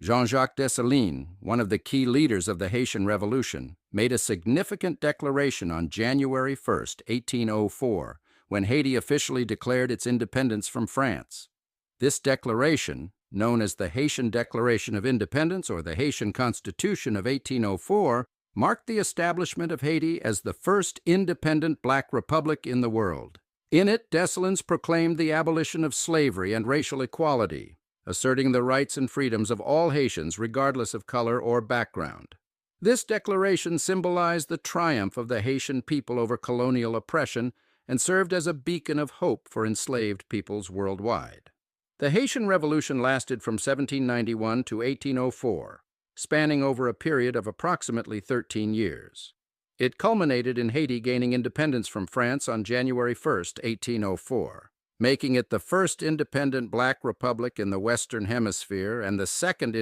Jean-Jacques Dessalines, one of the key leaders of the Haitian Revolution, made a significant declaration on January 1, 1804, when Haiti officially declared its independence from France. This declaration, known as the Haitian Declaration of Independence or the Haitian Constitution of 1804, marked the establishment of Haiti as the first independent black republic in the world. In it, Dessalines proclaimed the abolition of slavery and racial equality, asserting the rights and freedoms of all Haitians regardless of color or background. This declaration symbolized the triumph of the Haitian people over colonial oppression and served as a beacon of hope for enslaved peoples worldwide. The Haitian Revolution lasted from 1791 to 1804, spanning over a period of approximately 13 years. It culminated in Haiti gaining independence from France on January 1, 1804, making it the first independent black republic in the Western Hemisphere and the second